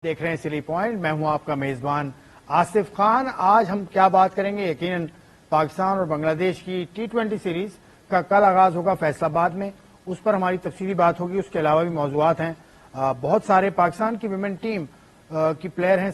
دیکھ رہے ہیں سری پوائنٹ. میں ہوں آپ کا میزبان آصف خان. آج ہم کیا بات کریں گے؟ یقیناً پاکستان اور بنگلہ دیش کی T20 سیریز کا کل آغاز ہوگا فیصل آباد میں. اس پر ہماری تفصیلی بات ہوگی. اس کے علاوہ بھی موضوعات ہیں. بہت سارے پاکستان کی ویمن ٹیم کی پلیئر ہیں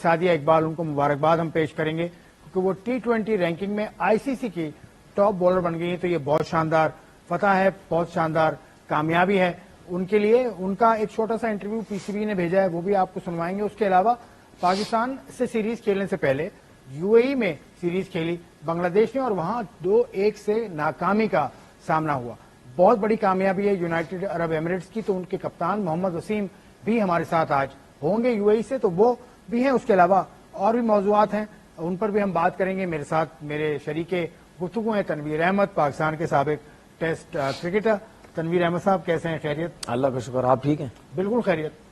سعدیہ اقبال. ان کو مبارکباد ہم پیش کریں گے کیونکہ وہ T20 رینکنگ میں ICC کی ٹاپ بولر بن گئی ہیں. تو یہ بہت شاندار فتح ہے, بہت شاندار کامیابی ہے ان کے لیے. ان کا ایک چھوٹا سا انٹرویو PCB نے بھیجا ہے, وہ بھی آپ کو سنوائیں گے. اس کے علاوہ پاکستان سے سیریز کھیلنے سے پہلے UAE میں سیریز کھیلی بنگلہ دیش نے اور وہاں 2-1 سے ناکامی کا سامنا ہوا. بہت بڑی کامیابی ہے یونائٹڈ عرب ایمریٹس کی. تو ان کے کپتان محمد وسیم بھی ہمارے ساتھ آج ہوں گے UAE سے, تو وہ بھی ہیں. اس کے علاوہ اور بھی موضوعات ہیں, ان پر بھی ہم بات کریں گے. میرے ساتھ میرے شریک گفتگو ہیں تنویر احمد, پاکستان کے سابق ٹیسٹ کرکٹر. تنویر احمد صاحب کیسے ہیں؟ خیریت؟ اللہ کا شکر, آپ ٹھیک ہیں؟ بالکل خیریت.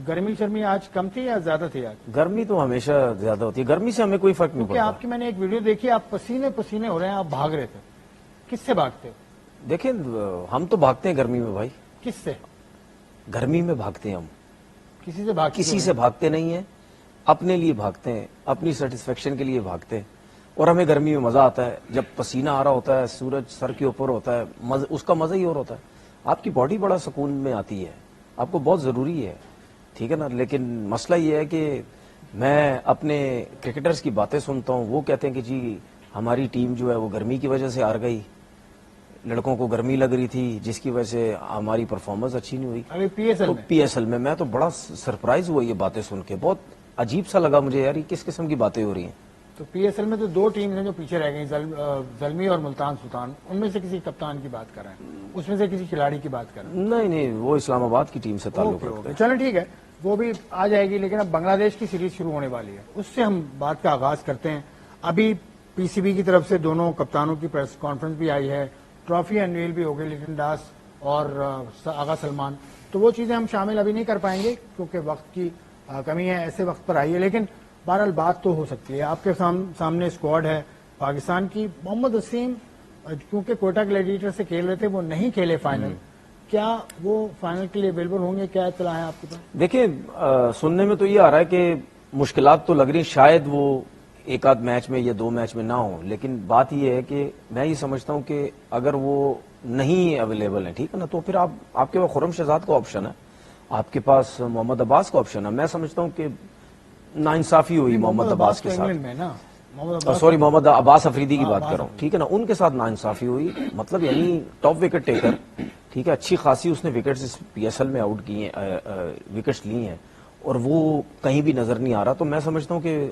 گرمی شرمی آج کم تھی یا زیادہ تھی؟ آج گرمی تو ہمیشہ زیادہ ہوتی ہے, گرمی سے ہمیں کوئی فرق نہیں پڑتا. آپ کی میں نے ایک ویڈیو دیکھی, آپ پسینے پسینے ہو رہے ہیں, آپ بھاگ رہے تھے. کس سے بھاگتے ہو؟ دیکھیں ہم تو بھاگتے ہیں گرمی میں بھائی. کس سے؟ گرمی میں بھاگتے ہیں ہم. کسی سے بھاگتے نہیں ہیں, اپنے لیے بھاگتے ہیں, اپنی سیٹسفیکشن کے لیے بھاگتے ہیں. اور ہمیں گرمی میں مزہ آتا ہے جب پسینہ آ رہا ہوتا ہے, سورج سر کے اوپر ہوتا ہے, اس کا مزہ ہی اور ہوتا ہے. آپ کی باڈی بڑا سکون میں آتی ہے, آپ کو بہت ضروری ہے, ٹھیک ہے نا. لیکن مسئلہ یہ ہے کہ میں اپنے کرکٹرز کی باتیں سنتا ہوں, وہ کہتے ہیں کہ جی ہماری ٹیم جو ہے وہ گرمی کی وجہ سے ہار گئی, لڑکوں کو گرمی لگ رہی تھی جس کی وجہ سے ہماری پرفارمنس اچھی نہیں ہوئی. ابھی PSL میں تو بڑا سرپرائز ہوا یہ باتیں سن کے, بہت عجیب سا لگا مجھے یار, یہ کس قسم کی باتیں ہو رہی ہیں. تو PSL میں تو 2 ٹیمز ہیں جو پیچھے رہ گئی, زلمی اور ملتان سلطان. ان میں سے کسی کپتان کی بات کر رہے ہیں, اس میں سے کسی کھلاڑی کی بات کر رہے ہیں؟ نہیں, وہ اسلام آباد کی ٹیم سے تعلق رکھتے ہیں. چلیں ٹھیک ہے, وہ بھی آ جائے گی. لیکن اب بنگلہ دیش کی سیریز شروع ہونے والی ہے, اس سے ہم بات کا آغاز کرتے ہیں. ابھی PCB کی طرف سے دونوں کپتانوں کی پریس کانفرنس بھی آئی ہے, ٹرافی انویل بھی ہو گئی, لٹن داس اور آغا سلمان. تو وہ چیزیں ہم شامل ابھی نہیں کر پائیں گے کیونکہ وقت کی کمی ہے, ایسے وقت پر آئی ہے. لیکن بہرحال بات تو ہو سکتی ہے. آپ کے سامنے اسکواڈ ہے پاکستان کی. محمد وسیم کیونکہ کوئٹہ گلیڈیٹر سے کھیل رہے تھے, وہ نہیں کھیلے فائنل. کیا وہ فائنل کے لیے اویلیبل ہوں گے؟ کیا اطلاع ہے آپ کے پاس؟ دیکھیں سننے میں تو یہ آ رہا ہے کہ مشکلات تو لگ رہی, شاید وہ 1 میچ میں یا 2 میچ میں نہ ہوں. لیکن بات یہ ہے کہ میں یہ سمجھتا ہوں کہ اگر وہ نہیں اویلیبل ہیں, ٹھیک ہے نا, تو پھر آپ کے پاس خرم شہزاد کا آپشن ہے, آپ کے پاس محمد عباس کا آپشن ہے. میں سمجھتا ہوں کہ ناانصافی ہوئی محمد عباس کے ساتھ, سوری محمد عباس افریدی کی بات کر رہا ہوں, ٹھیک ہے نا, ان کے ساتھ ناانصافی ہوئی. مطلب یعنی ٹاپ وکٹ ٹیکر, ٹھیک ہے, اچھی خاصی اس نے وکٹس PSL میں آؤٹ کی ہیں, وکٹس لی ہیں, اور وہ کہیں بھی نظر نہیں آ رہا. تو میں سمجھتا ہوں کہ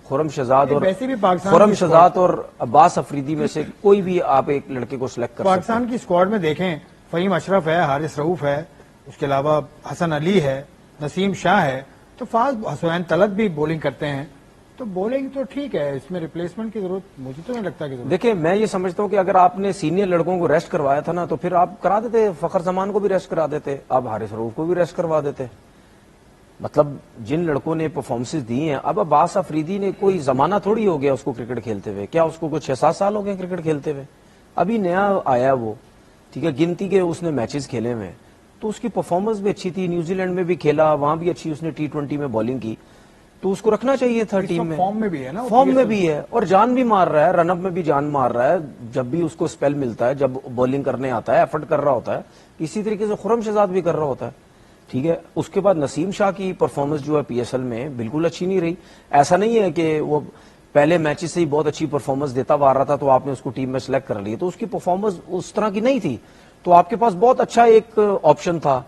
خرم شہزاد اور عباس افریدی میں سے کوئی بھی آپ ایک لڑکے کو سلیکٹ کر سکتے ہیں. پاکستان کی اسکواڈ میں دیکھیں, فہیم اشرف ہے, حارث رؤوف ہے, اس کے علاوہ حسن علی ہے, نسیم شاہ ہے. تو فاز حسین طلعت بھی بولنگ کرتے ہیں. تو بولنگ تو ٹھیک ہے, اس میں ریپلیسمنٹ کی ضرورت مجھے تو نہیں لگتا کہ ضرورت. دیکھیں میں یہ سمجھتا ہوں کہ اگر آپ نے سینئر لڑکوں کو ریسٹ کروایا تھا نا, تو پھر آپ کرا دیتے, فخر زمان کو بھی ریسٹ کرا دیتے, آپ حارث رؤوف کو بھی ریسٹ کروا دیتے. مطلب جن لڑکوں نے پرفارمنسز دی ہیں, اب عباس افریدی نے کوئی زمانہ تھوڑی ہو گیا اس کو کرکٹ کھیلتے ہوئے, کیا اس کو کوئی 6-7 سال ہو گئے کرکٹ کھیلتے ہوئے, ابھی نیا آیا وہ, ٹھیک ہے, گنتی کے اس نے میچز کھیلے ہوئے, تو اس کی پرفارمنس بھی اچھی تھی. نیوزی لینڈ میں بھی کھیلا, وہاں بھی اچھی اس نے T20 میں بالنگ کی, تو اس کو رکھنا چاہیے تھا ٹیم میں. فارم میں بھی ہے نا, فارم میں بھی ہے, اور جان بھی مار رہا ہے, رن اپ میں بھی جان مار رہا ہے جب بھی اس کو اسپیل ملتا ہے, جب بالنگ کرنے آتا ہے, ایفرٹ کر رہا ہوتا ہے. اسی طریقے سے خرم شہزاد بھی کر رہا ہوتا ہے, ٹھیک ہے. اس کے بعد نسیم شاہ کی پرفارمنس جو ہے PSL میں بالکل اچھی نہیں رہی. ایسا نہیں ہے کہ وہ پہلے میچز سے ہی بہت اچھی پرفارمنس دیتا ہوا آ رہا تھا تو آپ نے اس کو ٹیم میں سلیکٹ کر لی, تو اس کی پرفارمنس اس طرح کی نہیں تھی. تو آپ کے پاس بہت اچھا ایک آپشن تھا,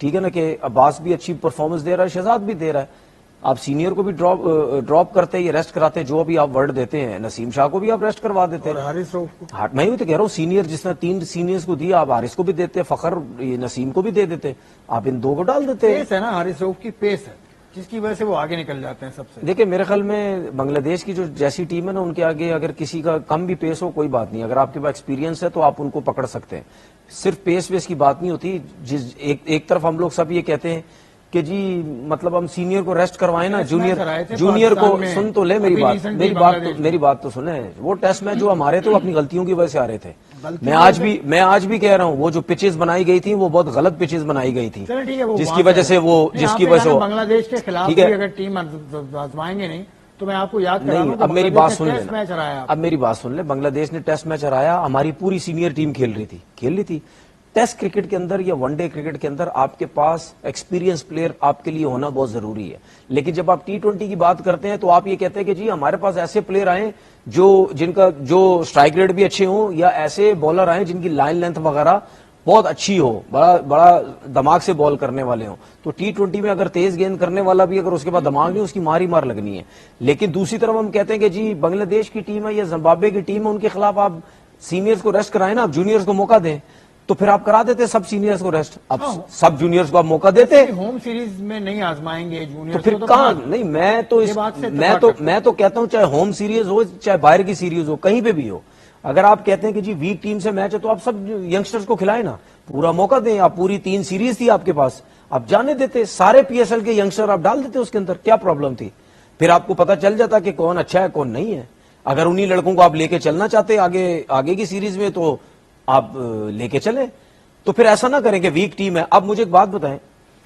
ٹھیک ہے نا, کہ عباس بھی اچھی پرفارمنس دے رہا ہے, شہزاد بھی دے رہا ہے. آپ سینئر کو بھی ڈراپ کرتے یا ریسٹ کراتے, جو بھی آپ ورڈ دیتے ہیں, نسیم شاہ کو بھی آپ ریسٹ کروا دیتے. میں ہی تو کہہ رہا ہوں, سینئر جس نے 3 سینئرز کو دیا, آپ حارث کو بھی دیتے, فخر نسیم کو بھی دے دیتے, آپ ان 2 کو ڈال دیتے. پیس ہے نا, حارث رؤوف کی پیس ہے جس کی وجہ سے وہ آگے نکل جاتے ہیں سب سے. دیکھیں میرے خیال میں بنگلہ دیش کی جو جیسی ٹیم ہے نا, ان کے آگے اگر کسی کا کم بھی پیس ہو کوئی بات نہیں, اگر آپ کے پاس ایکسپیرینس ہے تو آپ ان کو پکڑ سکتے ہیں. صرف پیس ویس کی بات نہیں ہوتی. ایک طرف ہم لوگ سب یہ کہتے ہیں کہ جی مطلب ہم سینئر کو ریسٹ کروائیں نا, جونیئر کو. سن تو لے میری بات تو سنیں, وہ ٹیسٹ میچ جو ہمارے تو اپنی غلطیوں کی وجہ سے آ رہے تھے, میں آج بھی کہہ رہا ہوں وہ جو پچز بنائی گئی تھی وہ بہت غلط پچز بنائی گئی تھی، جس کی وجہ سے بنگلہ دیش کے خلاف بھی اگر ٹیم آزمائیں گے نہیں تو میں آپ کو یاد کرا اب میری بات سن لینا، اب میری بات سن لیں، بنگلہ دیش نے ٹیسٹ میچ ہرایا، ہماری پوری سینئر ٹیم کھیل رہی تھی. ٹیسٹ کرکٹ کے اندر یا ون ڈے کرکٹ کے اندر آپ کے پاس ایکسپیرینس پلیئر آپ کے لیے ہونا بہت ضروری ہے. لیکن جب آپ T20 کی بات کرتے ہیں تو آپ یہ کہتے ہیں کہ جی ہمارے پاس ایسے پلیئر آئیں جن کا جو اسٹرائک ریٹ بھی اچھے ہوں، یا ایسے بالر آئیں جن کی لائن لینتھ وغیرہ بہت اچھی ہو، بڑا دماغ سے بال کرنے والے ہوں. تو T20 میں اگر تیز گیند کرنے والا بھی اگر اس کے بعد دماغ نہیں، اس کی مار لگنی ہے. لیکن دوسری طرف ہم کہتے ہیں کہ جی بنگلہ دیش کی ٹیم ہے یا زمبابوے کی ٹیم ہے، ان کے خلاف آپ سینئرز کو ریسٹ کرائیں نا، آپ جونیئرز کو موقع دیں. تو پھر آپ کرا دیتے سب سینئرز کو ریسٹ، اب سب جونیئرز کو آپ موقع دیتے. ہوم سیریز میں نہیں آزمائیں گے جونیئر تو پھر کہاں نہیں، میں تو کہتا ہوں چاہے ہوم سیریز ہو چاہے باہر کی سیریز ہو، کہیں پہ بھی ہو، اگر آپ کہتے ہیں کہ جی ویک ٹیم سے میچ ہے تو آپ سب ینگسٹرز کو کھلائیں نا، پورا موقع دیں. آپ پوری 3 سیریز تھی آپ کے پاس، آپ جانے دیتے سارے PSL کے ینگسٹر آپ ڈال دیتے اس کے اندر، کیا پرابلم تھی؟ پھر آپ کو پتا چل جاتا کہ کون اچھا ہے کون نہیں ہے. اگر انہی لڑکوں کو آپ لے کے چلنا چاہتے آگے کی سیریز میں تو آپ لے کے چلیں. تو پھر ایسا نہ کریں کہ ویک ٹیم ہے. اب مجھے ایک بات بتائیں،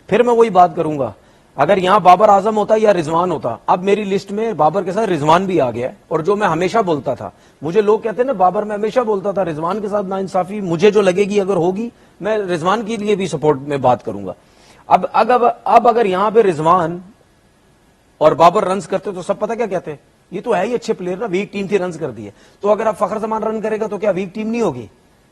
پھر میں وہی بات کروں گا، اگر یہاں بابر اعظم ہوتا یا رضوان ہوتا، اب میری لسٹ میں بابر کے ساتھ رضوان بھی آ گیا ہے. اور جو میں ہمیشہ بولتا تھا، مجھے لوگ کہتے ہیں نا بابر میں ہمیشہ بولتا تھا، رضوان کے ساتھ ناانصافی مجھے جو لگے گی اگر ہوگی میں رضوان کے لیے بھی سپورٹ میں بات کروں گا. اب اگر یہاں پہ رضوان اور بابر رنز کرتے تو سب پتہ کیا کہتے ہیں، یہ تو ہے ہی اچھے پلیئر نا، ویک ٹیم تھی رنز کر دیے. تو اگر اب فخر زمان رن کرے گا تو کیا ویک ٹیم نہیں ہوگی؟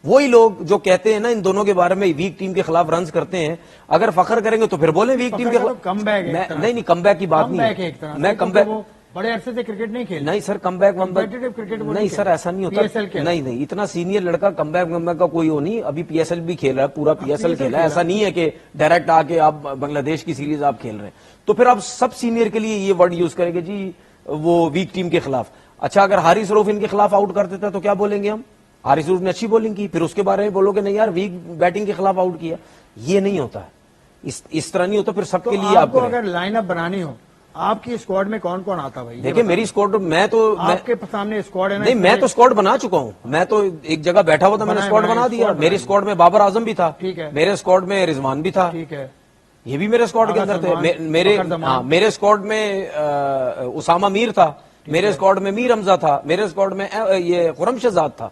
وہی لوگ جو کہتے ہیں نا ان دونوں کے بارے میں ویک ٹیم کے خلاف رنز کرتے ہیں، اگر فخر کریں گے تو پھر بولیں ویک ٹیم کے خلاف. کم بیک نہیں کم بیک کی بات نہیں ہے، میں کم بیک بڑے عرصے سے کرکٹ نہیں کھیل. نہیں سر، کم بیک نہیں سر، ایسا نہیں ہوتا. نہیں اتنا سینئر لڑکا کم بیک کا کوئی ہو نہیں. ابھی PSL بھی کھیل رہا ہے، پورا PSL کھیلا ہے. ایسا نہیں ہے کہ ڈائریکٹ آ کے آپ بنگلہ دیش کی سیریز آپ کھیل رہے ہیں. تو پھر آپ سب سینئر کے لیے یہ ورڈ یوز کریں گے جی وہ ویک ٹیم کے خلاف. اچھا اگر حارث رؤف ان کے خلاف آؤٹ کر دیتا تو کیا بولیں گے ہم؟ حارث رؤف نے اچھی بولنگ کی، پھر اس کے بارے میں بولو کہ نہیں یار ویک بیٹنگ کے خلاف آؤٹ کیا. یہ نہیں ہوتا ہے، اس طرح نہیں ہوتا. پھر سب کے لیے آپ کو اگر لائن اپ بنانی ہو، آپ کی اسکواڈ میں کون کون آتا بھائی؟ دیکھیں میری اسکواڈ، میں تو آپ کے سامنے اسکواڈ ہے نا. نہیں میں تو اسکواڈ بنا چکا ہوں، میں تو ایک جگہ بیٹھا ہوا تھا، میں نے اسکواڈ بنا دیا. میری اسکواڈ میں بابر اعظم بھی تھا، میرے اسکواڈ میں رضوان بھی تھا، ٹھیک ہے، یہ بھی میرے اسکواڈ کے اندر تھے. میرے اسکواڈ میں اسامہ میر تھا، میرے اسکواڈ میں میر حمزہ تھا، میرے اسکواڈ میں یہ خرم شہزاد تھا،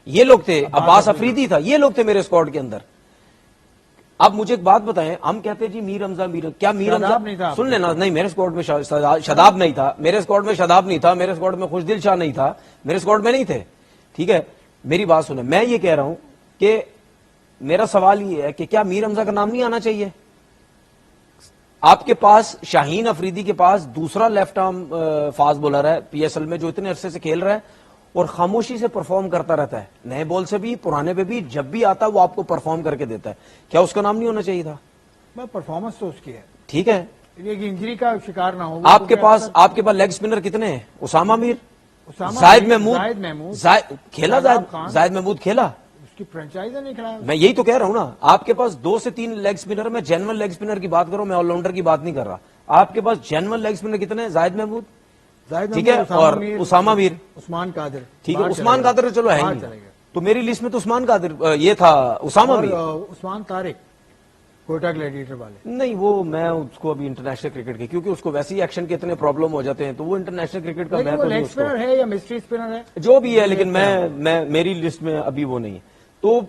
یہ لوگ تھے. عباس افریدی تھا، یہ لوگ تھے میرے اسکواڈ کے اندر. اب مجھے ایک بات بتائیں، ہم کہتے ہیں جی میر حمزہ کیا میر حمزہ سن لینا. نہیں میرے اسکواڈ میں شاداب نہیں تھا، میرے اسکواڈ میں شاداب نہیں تھا، میرے اسکواڈ میں خوشدل شاہ نہیں تھا، میرے اسکواڈ میں نہیں تھے. ٹھیک ہے، میری بات سنیں، میں یہ کہہ رہا ہوں کہ میرا سوال یہ ہے کہ کیا میر حمزہ کا نام نہیں آنا چاہیے؟ آپ کے پاس شاہین افریدی کے پاس دوسرا لیفٹ آرم فاسٹ بولر ہے PSL میں جو اتنے عرصے سے کھیل رہا ہے اور خاموشی سے پرفارم کرتا رہتا ہے، نئے بال سے بھی پرانے پہ بھی، جب بھی آتا ہے وہ آپ کو پرفارم کر کے دیتا ہے. کیا اس کا نام نہیں ہونا چاہیے تھا؟ پرفارمنس تو اس کی ہے، ٹھیک ہے، انجری کا شکار نہ ہو. آپ کے پاس لیگ اسپنر کتنے ہیں؟ اسامہ میر، زاہد محمود کھیلا، زاہد محمود کھیلا، اس کی فرنچائز نہیں کھیلا. میں یہی تو کہہ رہا ہوں نا، آپ کے پاس 2 سے 3 لیگ اسپنر. میں جینول لیگ اسپنر کی بات کروں، میں آل راؤنڈر کی بات نہیں کر رہا. آپ کے پاس جینول لیگ اسپنر کتنے ہیں؟ زاہد محمود ٹھیک ہے، اور اسامہ میر، عثمان قادر ٹھیک ہے. عثمان قادر چلو ہے نہیں، تو میری لسٹ میں تو عثمان قادر یہ تھا، اسامہ میر، عثمان طارق کوئٹہ گلیڈیٹر والے. نہیں وہ میں اس کو ابھی انٹرنیشنل کرکٹ کے، کیونکہ اس کو ویسے ہی ایکشن کے اتنے پرابلم ہو جاتے ہیں تو وہ انٹرنیشنل کرکٹ کا میں تو لیگ اسپنر ہے یا مسٹری اسپنر ہے جو بھی ہے، لیکن میں میری لسٹ میں ابھی وہ نہیں ہے. تو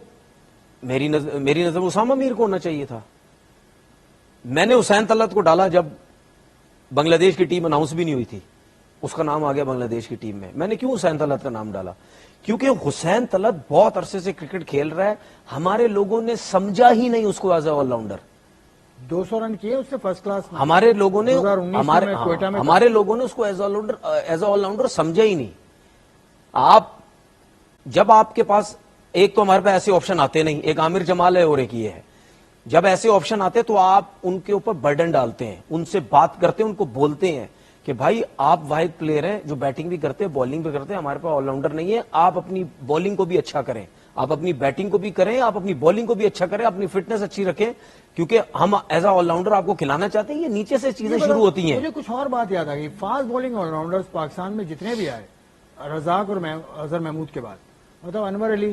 میری نظر اسامہ میر کو ہونا چاہیے تھا. میں نے حسین طلعت کو ڈالا جب بنگلہ دیش کی ٹیم اناؤنس بھی نہیں ہوئی تھی، اس کا نام آ گیا بنگلہ دیش کی ٹیم میں. میں نے کیوں حسین طلعت کا نام ڈالا؟ کیونکہ حسین طلعت بہت عرصے سے کرکٹ کھیل رہا ہے، ہمارے لوگوں نے سمجھا ہی نہیں اس کو ایز اے آل راؤنڈر. 200 رن کیے اس سے فرسٹ کلاس میں. ہمارے لوگوں نے اس کو ایز اے آل راؤنڈر سمجھا ہی نہیں. آپ جب آپ کے پاس ایک تو ہمارے پاس ایسے آپشن آتے نہیں، ایک عامر جمال ہے اور ایک یہ ہے. جب ایسے آپشن آتے تو آپ ان کے اوپر برڈن ڈالتے ہیں، ان سے بات کرتے ہیں، ان کو بولتے ہیں کہ بھائی آپ واحد پلیئر ہیں جو بیٹنگ بھی کرتے ہیں بالنگ بھی کرتے ہیں، ہمارے پاس آل راؤنڈر نہیں ہے. آپ اپنی بالنگ کو بھی اچھا کریں، آپ اپنی بیٹنگ کو بھی کریں، آپ اپنی بالنگ کو بھی اچھا کریں، اپنی فٹنس اچھی رکھیں، کیونکہ ہم ایز اے آل راؤنڈر آپ کو کھلانا چاہتے ہیں. یہ نیچے سے چیزیں شروع ہوتی ہیں. مجھے کچھ اور بات یاد آ گئی، فاسٹ بالنگ آل راؤنڈرز پاکستان میں جتنے بھی آئے، رزاق اور اظہر محمود کے بعد، مطلب انور علی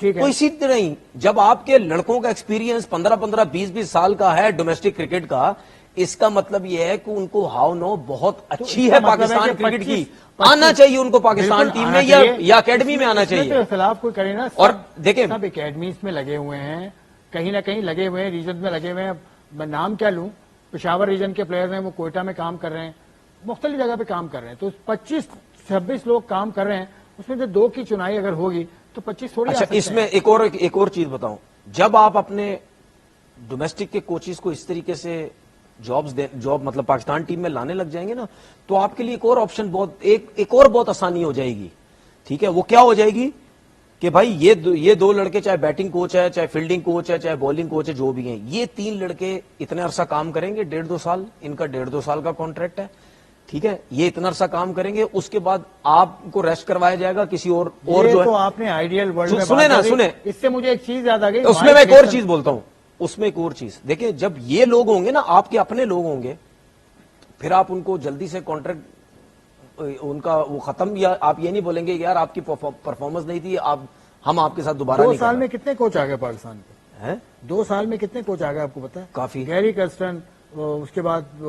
ٹھیک ہے. تو اسی طرح ہی جب آپ کے لڑکوں کا ایکسپیرینس 15-15 20-20 سال کا ہے ڈومیسٹک کرکٹ کا، اس کا مطلب یہ ہے کہ ان کو ہاؤ نو بہت اچھی ہے پاکستان کرکٹ کی، آنا چاہیے ان کو پاکستان ٹیم میں یا اکیڈمی میں آنا چاہیے. اختلاف کوئی کرے نا. اور دیکھیں سب اکیڈمیز میں لگے ہوئے ہیں، کہیں نہ کہیں لگے ہوئے ہیں، ریجن میں لگے ہوئے ہیں. میں نام کیا لوں، پشاور ریجن کے پلیئر ہیں، وہ کوئٹہ میں کام کر رہے ہیں، مختلف جگہ پہ کام کر رہے ہیں. تو 25-26 لوگ کام کر رہے ہیں، اس میں سے 2 کی چنائی اگر ہوگی تو 25 تھوڑی. اچھا اس میں ایک اور چیز بتاؤں، جب آپ اپنے ڈومیسٹک کے کوچز کو اس طریقے سے جاب مطلب پاکستان ٹیم میں لانے لگ جائیں گے نا، تو آپ کے لیے ایک اور آپشن ایک اور بہت آسانی ہو جائے گی. ٹھیک ہے، وہ کیا ہو جائے گی کہ بھائی یہ 2 لڑکے چاہے بیٹنگ کوچ ہے، چاہے فیلڈنگ کوچ ہے، چاہے بالنگ کوچ ہے، جو بھی ہیں، یہ 3 لڑکے اتنے عرصہ کام کریں گے، 1.5-2 سال، ان کا 1.5-2 سال کا کانٹریکٹ ہے. ٹھیک ہے، یہ اتنا عرصہ کام کریں گے، اس کے بعد آپ کو ریسٹ کروایا جائے گا کسی اور جو ہے. تو آپ نے آئیڈیل ورلڈ میں سنیں نا، سنیں، اس سے مجھے ایک چیز یاد آ گئی. اس میں ایک اور چیز بولتا ہوں، اس میں ایک اور چیز دیکھیں، جب یہ لوگ ہوں گے نا، آپ کے اپنے لوگ ہوں گے، پھر آپ ان کو جلدی سے کانٹریکٹ ان کا وہ ختم، یا آپ یہ نہیں بولیں گے یار آپ کی پرفارمنس نہیں تھی، ہم آپ کے ساتھ دوبارہ نہیں. 2 سال میں کتنے کوچ آ گئے پاکستان کے؟ 2 سال میں کتنے کوچ آ گئے آپ کو پتا ہے؟ کافی. گیری کرسٹن، اس کے بعد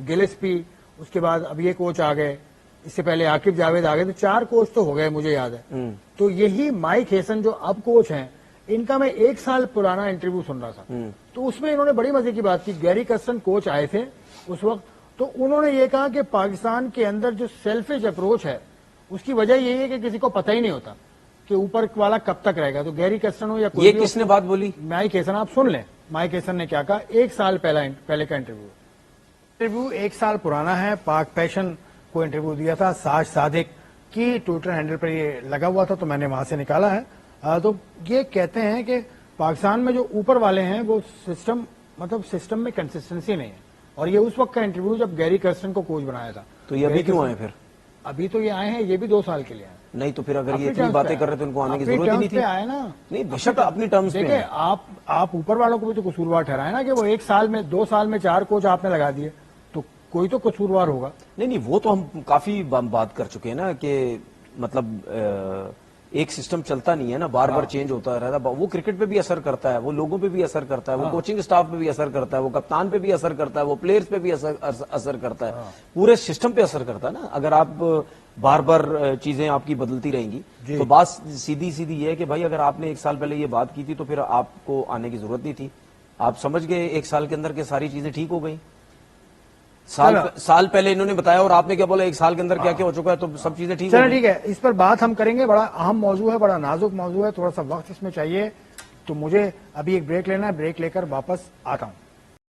گلیسپی، اس کے بعد اب یہ کوچ آ گئے، اس سے پہلے عاقب جاوید آ گئے، تو 4 کوچ تو ہو گئے مجھے یاد ہے. تو یہی مائک ہیسن جو اب کوچ ہیں، ان کا میں 1 سال پرانا انٹرویو سن رہا تھا، تو اس میں انہوں نے بڑی مزے کی بات کی. گیری کرسٹن کوچ آئے تھے اس وقت، تو انہوں نے یہ کہا کہ پاکستان کے اندر جو سیلفش اپروچ ہے، اس کی وجہ یہ ہے کہ کسی کو پتہ ہی نہیں ہوتا کہ اوپر والا کب تک رہے گا. تو گیری کرسٹن ہو یا کوئی، یہ کس نے بات بولی؟ مائک ہیسن. آپ سن لیں مائک ہیسن نے کیا کہا. 1 سال پہلے کا انٹرویو 1 سال پرانا ہے. پاک پیشن کو انٹرویو دیا تھا، ساج صادق کی ٹویٹر ہینڈل پر یہ لگا ہوا تھا، تو میں نے وہاں سے نکالا ہے. تو یہ کہتے ہیں کہ پاکستان میں جو اوپر والے ہیں وہ سسٹم میں کنسسٹنسی نہیں ہے. اور یہ اس وقت کا انٹرویو جب گیری کرسٹن کو کوچ بنایا تھا. تو یہ ابھی کیوں آئے پھر؟ ابھی تو یہ آئے ہیں، یہ بھی 2 سال کے لیے آئے. نہیں تو پھر اگر یہ اتنی باتیں کر رہے تو ان کو آنے کی ضرورت ہی نہیں تھی. آئے نا. نہیں بے شک اپنی ٹرمز پہ. دیکھیں آپ اوپر والوں کو بھی تو قصوروار ٹھہرائے نا کہ وہ 1 سال میں 2 سال میں 4 کوچ آپ نے لگا دیے، تو کوئی تو قصوروار ہوگا. نہیں وہ تو ہم کافی بات کر چکے ہیں نا کہ مطلب ایک سسٹم چلتا نہیں ہے نا، بار بار چینج ہوتا رہتا ہے. وہ کرکٹ پہ بھی اثر کرتا ہے، وہ لوگوں پہ بھی اثر کرتا ہے، وہ کوچنگ سٹاف پہ بھی اثر کرتا ہے، وہ کپتان پہ بھی اثر کرتا ہے، وہ پلیئرز پہ بھی اثر کرتا ہے، پورے سسٹم پہ اثر کرتا ہے نا. اگر آپ بار بار چیزیں آپ کی بدلتی رہیں گی تو بات سیدھی یہ ہے کہ بھائی اگر آپ نے 1 سال پہلے یہ بات کی تھی تو پھر آپ کو آنے کی ضرورت نہیں تھی. آپ سمجھ گئے 1 سال کے اندر کہ ساری چیزیں ٹھیک ہو گئی. سال پہلے انہوں نے بتایا اور آپ نے کیا بولا 1 سال کے اندر کیا ہو چکا ہے، تو سب چیزیں ٹھیک ہو گئی. ٹھیک ہے، اس پر بات ہم کریں گے. بڑا اہم موضوع ہے، بڑا نازک موضوع ہے، تھوڑا سا وقت اس میں چاہیے. تو مجھے ابھی ایک بریک لینا ہے، بریک لے کر واپس آتا ہوں.